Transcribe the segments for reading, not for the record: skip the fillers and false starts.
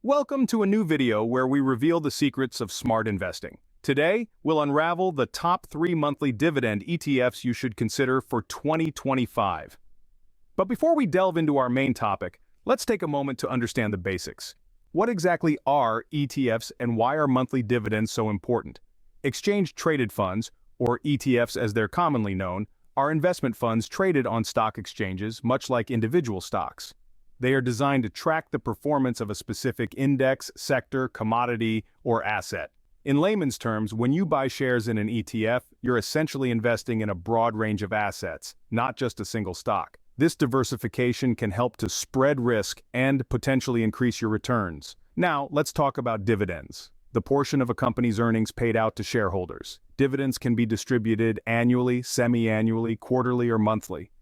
Welcome to a new video where we reveal the secrets of smart investing. Today, we'll unravel the top 3 monthly dividend ETFs you should consider for 2025. But before we delve into our main topic, let's take a moment to understand the basics. What exactly are ETFs and why are monthly dividends so important? Exchange-traded funds, or ETFs as they're commonly known, are investment funds traded on stock exchanges much like individual stocks. They are designed to track the performance of a specific index, sector, commodity, or asset. In layman's terms, when you buy shares in an ETF, you're essentially investing in a broad range of assets, not just a single stock. This diversification can help to spread risk and potentially increase your returns. Now, let's talk about dividends, the portion of a company's earnings paid out to shareholders. Dividends can be distributed annually, semi-annually, quarterly, or monthly.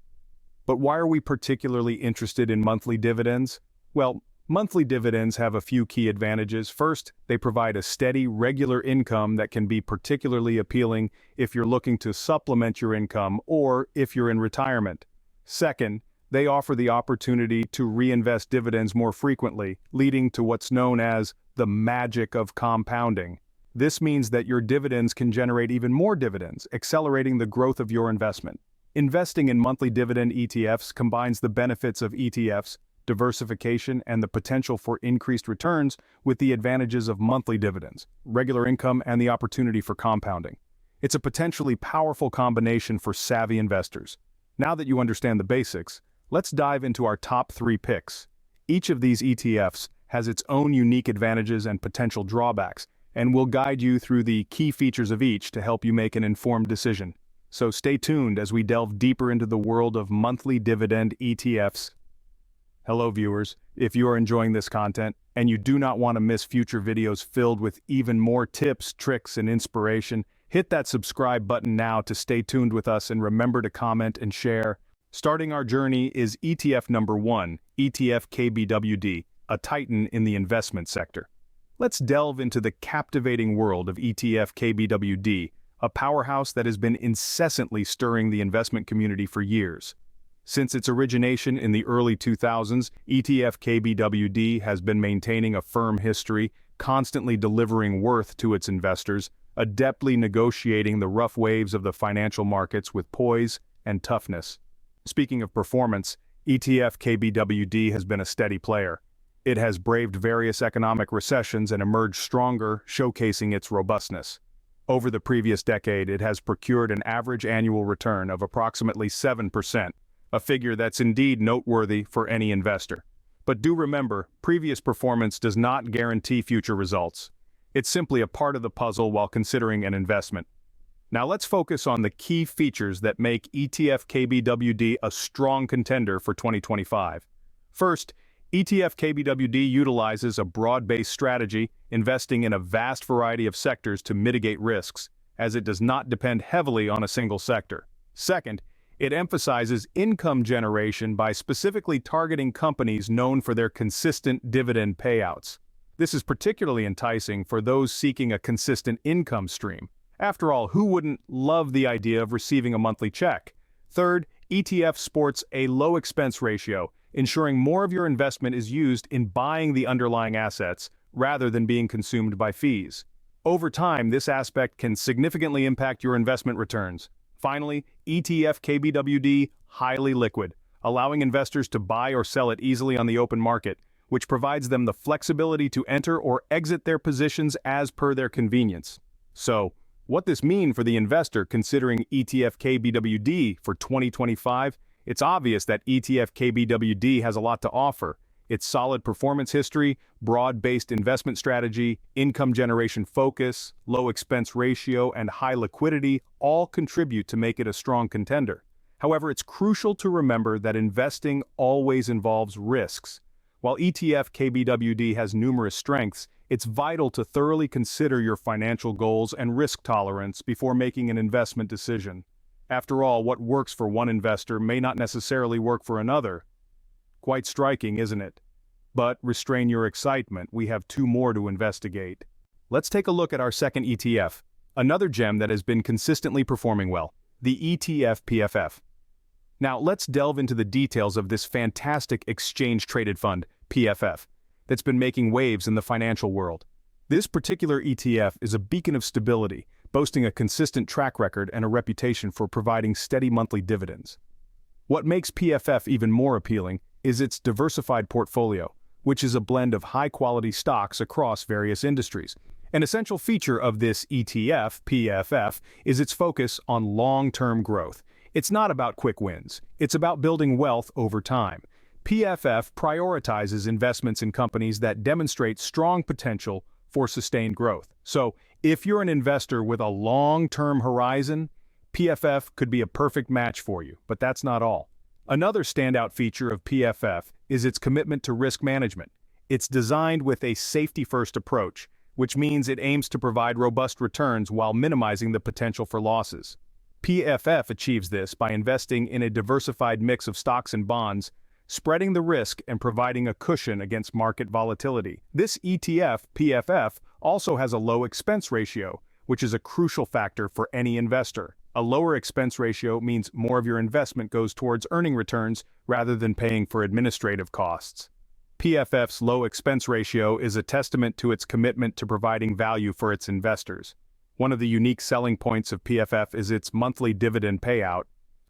But why are we particularly interested in monthly dividends? Well, monthly dividends have a few key advantages. First, they provide a steady, regular income that can be particularly appealing if you're looking to supplement your income or if you're in retirement. Second, they offer the opportunity to reinvest dividends more frequently, leading to what's known as the magic of compounding. This means that your dividends can generate even more dividends, accelerating the growth of your investment. Investing in monthly dividend ETFs combines the benefits of ETFs, diversification, and the potential for increased returns with the advantages of monthly dividends, regular income, and the opportunity for compounding. It's a potentially powerful combination for savvy investors. Now that you understand the basics, let's dive into our top 3 picks. Each of these ETFs has its own unique advantages and potential drawbacks, and we'll guide you through the key features of each to help you make an informed decision. So stay tuned as we delve deeper into the world of monthly dividend ETFs. Hello viewers, if you are enjoying this content and you do not want to miss future videos filled with even more tips, tricks, and inspiration, hit that subscribe button now to stay tuned with us and remember to comment and share. Starting our journey is ETF number 1, ETF KBWD, a titan in the investment sector. Let's delve into the captivating world of ETF KBWD, a powerhouse that has been incessantly stirring the investment community for years. Since its origination in the early 2000s, ETF KBWD has been maintaining a firm history, constantly delivering worth to its investors, adeptly negotiating the rough waves of the financial markets with poise and toughness. Speaking of performance, ETF KBWD has been a steady player. It has braved various economic recessions and emerged stronger, showcasing its robustness. Over the previous decade, it has procured an average annual return of approximately 7%, a figure that's indeed noteworthy for any investor. But do remember, previous performance does not guarantee future results. It's simply a part of the puzzle while considering an investment. Now let's focus on the key features that make ETF KBWD a strong contender for 2025. First, ETF KBWD utilizes a broad-based strategy, investing in a vast variety of sectors to mitigate risks, as it does not depend heavily on a single sector. Second, it emphasizes income generation by specifically targeting companies known for their consistent dividend payouts. This is particularly enticing for those seeking a consistent income stream. After all, who wouldn't love the idea of receiving a monthly check? Third, ETF sports a low expense ratio, ensuring more of your investment is used in buying the underlying assets rather than being consumed by fees. Over time, this aspect can significantly impact your investment returns. Finally, ETF KBWD, highly liquid, allowing investors to buy or sell it easily on the open market, which provides them the flexibility to enter or exit their positions as per their convenience. So, what this means for the investor considering ETF KBWD for 2025? It's obvious that ETF KBWD has a lot to offer. Its solid performance history, broad-based investment strategy, income generation focus, low expense ratio, and high liquidity all contribute to make it a strong contender. However, it's crucial to remember that investing always involves risks. While ETF KBWD has numerous strengths, it's vital to thoroughly consider your financial goals and risk tolerance before making an investment decision. After all, what works for one investor may not necessarily work for another. Quite striking, isn't it? But restrain your excitement, we have 2 more to investigate. Let's take a look at our second ETF, another gem that has been consistently performing well, the ETF PFF. Now let's delve into the details of this fantastic exchange-traded fund, PFF. that's been making waves in the financial world. This particular ETF is a beacon of stability, boasting a consistent track record and a reputation for providing steady monthly dividends. What makes PFF even more appealing is its diversified portfolio, which is a blend of high-quality stocks across various industries. An essential feature of this ETF, PFF, is its focus on long-term growth. It's not about quick wins. It's about building wealth over time. PFF prioritizes investments in companies that demonstrate strong potential for sustained growth. So, if you're an investor with a long-term horizon, PFF could be a perfect match for you, but that's not all. Another standout feature of PFF is its commitment to risk management. It's designed with a safety-first approach, which means it aims to provide robust returns while minimizing the potential for losses. PFF achieves this by investing in a diversified mix of stocks and bonds, spreading the risk and providing a cushion against market volatility. This ETF, PFF, also has a low expense ratio, which is a crucial factor for any investor. A lower expense ratio means more of your investment goes towards earning returns rather than paying for administrative costs. PFF's low expense ratio is a testament to its commitment to providing value for its investors. One of the unique selling points of PFF is its monthly dividend payout.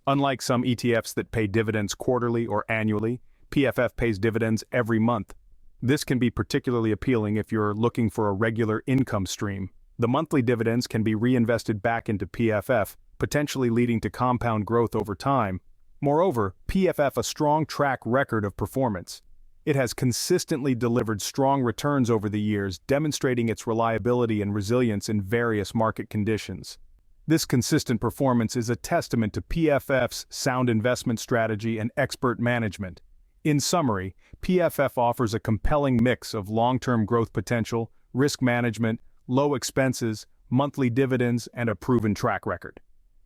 Unlike some ETFs that pay dividends quarterly or annually, PFF pays dividends every month. This can be particularly appealing if you're looking for a regular income stream. The monthly dividends can be reinvested back into PFF, potentially leading to compound growth over time. Moreover, PFF has a strong track record of performance. It has consistently delivered strong returns over the years, demonstrating its reliability and resilience in various market conditions. This consistent performance is a testament to PFF's sound investment strategy and expert management. In summary, PFF offers a compelling mix of long-term growth potential, risk management, low expenses, monthly dividends, and a proven track record.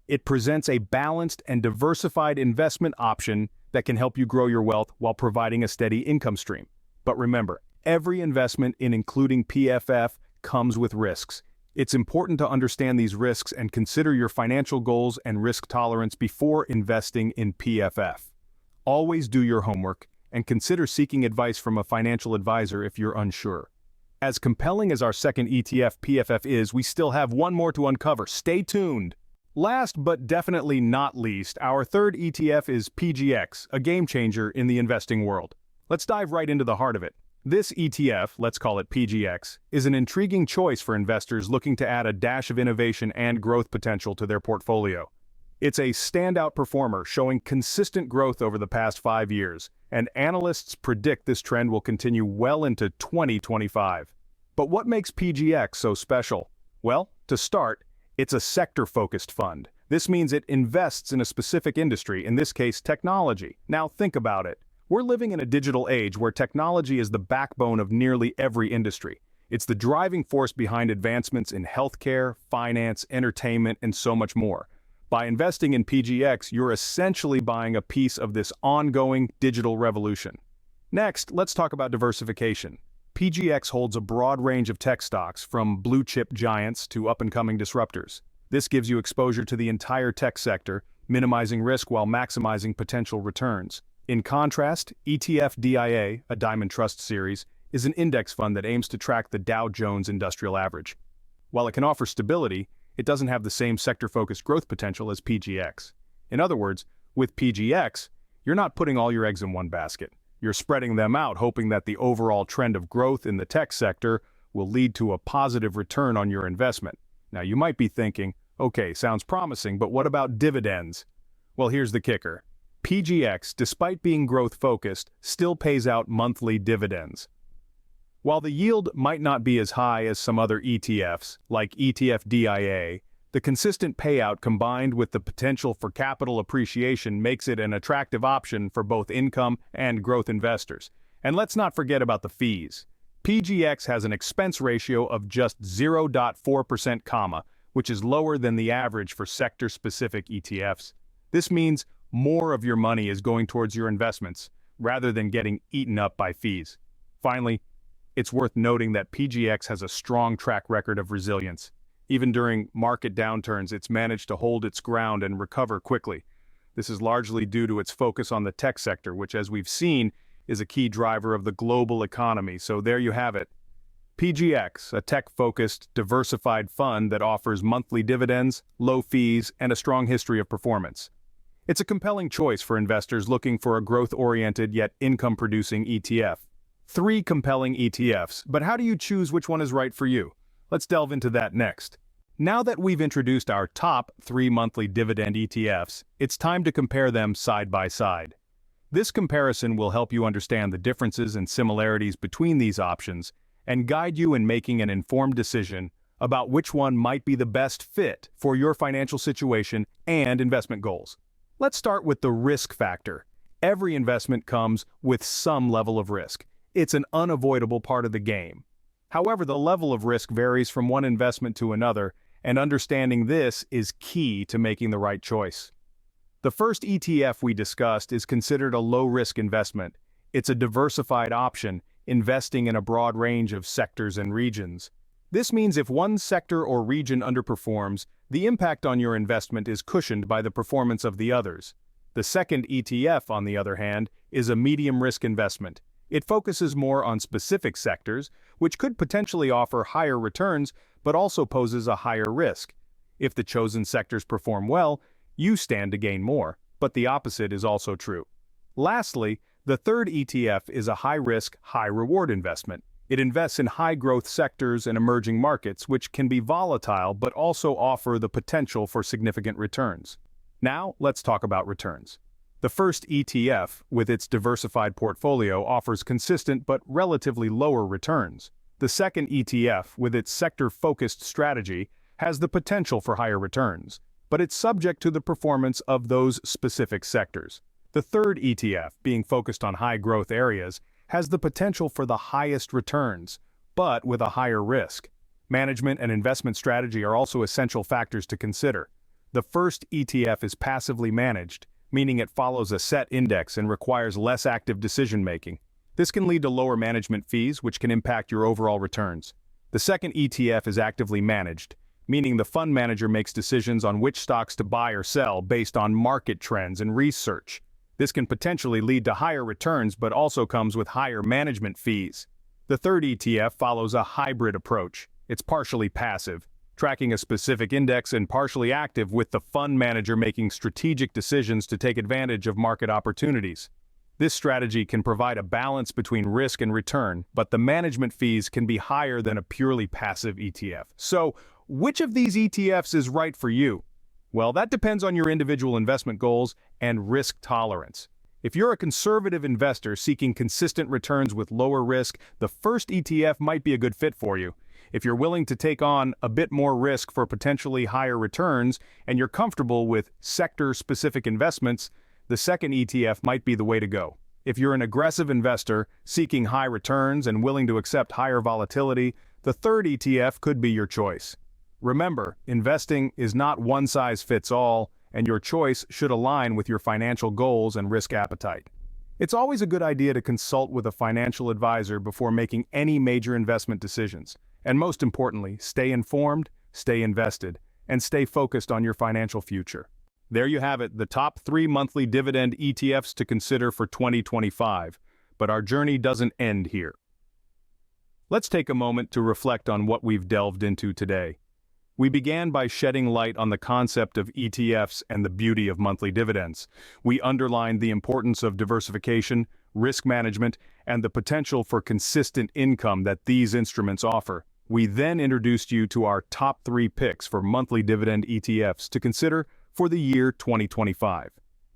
It presents a balanced and diversified investment option that can help you grow your wealth while providing a steady income stream. But remember, every investment including PFF comes with risks. It's important to understand these risks and consider your financial goals and risk tolerance before investing in PFF. Always do your homework and consider seeking advice from a financial advisor if you're unsure. As compelling as our second ETF, PFF, is, we still have one more to uncover. Stay tuned! Last but definitely not least, our third ETF is PGX, a game changer in the investing world. Let's dive right into the heart of it. This ETF, let's call it PGX, is an intriguing choice for investors looking to add a dash of innovation and growth potential to their portfolio. It's a standout performer showing consistent growth over the past 5 years, and analysts predict this trend will continue well into 2025. But what makes PGX so special? Well, to start, it's a sector-focused fund. This means it invests in a specific industry, in this case technology. Now think about it. We're living in a digital age where technology is the backbone of nearly every industry. It's the driving force behind advancements in healthcare, finance, entertainment, and so much more. By investing in PGX, you're essentially buying a piece of this ongoing digital revolution. Next, let's talk about diversification. PGX holds a broad range of tech stocks, from blue-chip giants to up-and-coming disruptors. This gives you exposure to the entire tech sector, minimizing risk while maximizing potential returns. In contrast, ETF DIA, a Diamond Trust series, is an index fund that aims to track the Dow Jones Industrial Average. While it can offer stability, it doesn't have the same sector-focused growth potential as PGX. In other words, with PGX, you're not putting all your eggs in one basket. You're spreading them out, hoping that the overall trend of growth in the tech sector will lead to a positive return on your investment. Now, you might be thinking, okay, sounds promising, but what about dividends? Well, here's the kicker. PGX, despite being growth-focused, still pays out monthly dividends. While the yield might not be as high as some other ETFs, like ETF DIA, the consistent payout combined with the potential for capital appreciation makes it an attractive option for both income and growth investors. And let's not forget about the fees. PGX has an expense ratio of just 0.4%, which is lower than the average for sector-specific ETFs. This means more of your money is going towards your investments, rather than getting eaten up by fees. Finally, it's worth noting that PGX has a strong track record of resilience. Even during market downturns, it's managed to hold its ground and recover quickly. This is largely due to its focus on the tech sector, which, as we've seen, is a key driver of the global economy, so there you have it. PGX, a tech-focused, diversified fund that offers monthly dividends, low fees, and a strong history of performance. It's a compelling choice for investors looking for a growth-oriented yet income-producing ETF. 3 compelling ETFs, but how do you choose which one is right for you? Let's delve into that next. Now that we've introduced our top 3 monthly dividend ETFs, it's time to compare them side by side. This comparison will help you understand the differences and similarities between these options and guide you in making an informed decision about which one might be the best fit for your financial situation and investment goals. Let's start with the risk factor. Every investment comes with some level of risk. It's an unavoidable part of the game. However, the level of risk varies from one investment to another, and understanding this is key to making the right choice. The first ETF we discussed is considered a low-risk investment. It's a diversified option, investing in a broad range of sectors and regions. This means if one sector or region underperforms, the impact on your investment is cushioned by the performance of the others. The second ETF, on the other hand, is a medium-risk investment. It focuses more on specific sectors, which could potentially offer higher returns, but also poses a higher risk. If the chosen sectors perform well, you stand to gain more, but the opposite is also true. Lastly, the third ETF is a high-risk, high-reward investment. It invests in high-growth sectors and emerging markets, which can be volatile but also offer the potential for significant returns. Now, let's talk about returns. The first ETF, with its diversified portfolio, offers consistent but relatively lower returns. The second ETF, with its sector-focused strategy, has the potential for higher returns, but it's subject to the performance of those specific sectors. The third ETF, being focused on high-growth areas, has the potential for the highest returns, but with a higher risk. Management and investment strategy are also essential factors to consider. The first ETF is passively managed, meaning it follows a set index and requires less active decision-making. This can lead to lower management fees, which can impact your overall returns. The second ETF is actively managed, meaning the fund manager makes decisions on which stocks to buy or sell based on market trends and research. This can potentially lead to higher returns but also comes with higher management fees. The third ETF follows a hybrid approach. It's partially passive, tracking a specific index, and partially active, with the fund manager making strategic decisions to take advantage of market opportunities. This strategy can provide a balance between risk and return, but the management fees can be higher than a purely passive ETF. So, which of these ETFs is right for you? Well, that depends on your individual investment goals and risk tolerance. If you're a conservative investor seeking consistent returns with lower risk, the first ETF might be a good fit for you. If you're willing to take on a bit more risk for potentially higher returns and you're comfortable with sector-specific investments, the second ETF might be the way to go. If you're an aggressive investor seeking high returns and willing to accept higher volatility, the third ETF could be your choice. Remember, investing is not one size fits all, and your choice should align with your financial goals and risk appetite. It's always a good idea to consult with a financial advisor before making any major investment decisions. And most importantly, stay informed, stay invested, and stay focused on your financial future. There you have it, the top 3 monthly dividend ETFs to consider for 2025. But our journey doesn't end here. Let's take a moment to reflect on what we've delved into today. We began by shedding light on the concept of ETFs and the beauty of monthly dividends. We underlined the importance of diversification, risk management, and the potential for consistent income that these instruments offer. We then introduced you to our top 3 picks for monthly dividend ETFs to consider for the year 2025.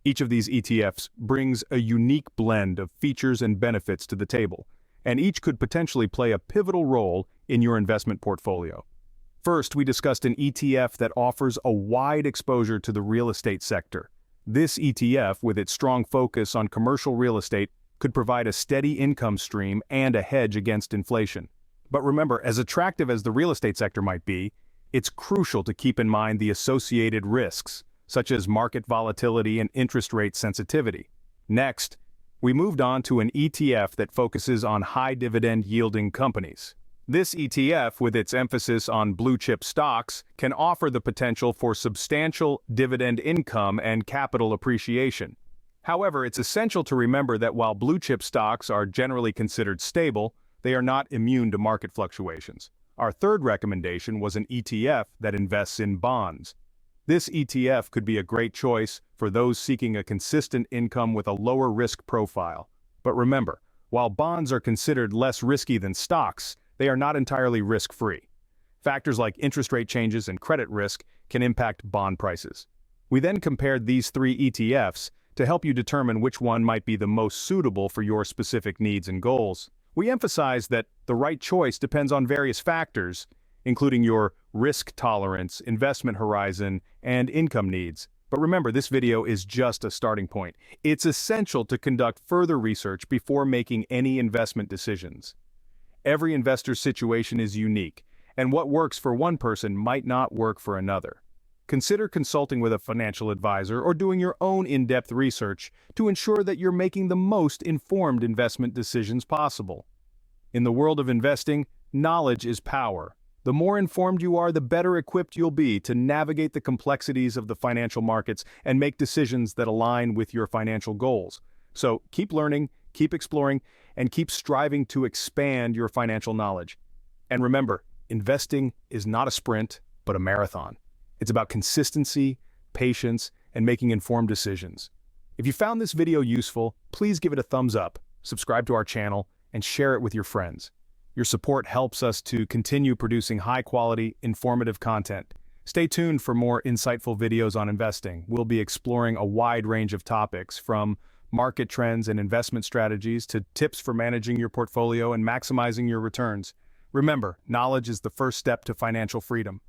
Each of these ETFs brings a unique blend of features and benefits to the table, and each could potentially play a pivotal role in your investment portfolio. First, we discussed an ETF that offers a wide exposure to the real estate sector. This ETF, with its strong focus on commercial real estate, could provide a steady income stream and a hedge against inflation. But remember, as attractive as the real estate sector might be, it's crucial to keep in mind the associated risks, such as market volatility and interest rate sensitivity. Next, we moved on to an ETF that focuses on high dividend yielding companies. This ETF, with its emphasis on blue-chip stocks, can offer the potential for substantial dividend income and capital appreciation. However, it's essential to remember that while blue-chip stocks are generally considered stable, they are not immune to market fluctuations. Our third recommendation was an ETF that invests in bonds. This ETF could be a great choice for those seeking a consistent income with a lower risk profile. But remember, while bonds are considered less risky than stocks, they are not entirely risk-free. Factors like interest rate changes and credit risk can impact bond prices. We then compared these three ETFs to help you determine which one might be the most suitable for your specific needs and goals. We emphasize that the right choice depends on various factors, including your risk tolerance, investment horizon, and income needs. But remember, this video is just a starting point. It's essential to conduct further research before making any investment decisions. Every investor's situation is unique, and what works for one person might not work for another. Consider consulting with a financial advisor or doing your own in-depth research to ensure that you're making the most informed investment decisions possible. In the world of investing, knowledge is power. The more informed you are, the better equipped you'll be to navigate the complexities of the financial markets and make decisions that align with your financial goals. So keep learning, keep exploring, and keep striving to expand your financial knowledge. And remember, investing is not a sprint, but a marathon. It's about consistency, patience, and making informed decisions. If you found this video useful, please give it a thumbs up, subscribe to our channel, and share it with your friends. Your support helps us to continue producing high-quality, informative content. Stay tuned for more insightful videos on investing. We'll be exploring a wide range of topics, from market trends and investment strategies to tips for managing your portfolio and maximizing your returns. Remember, knowledge is the first step to financial freedom.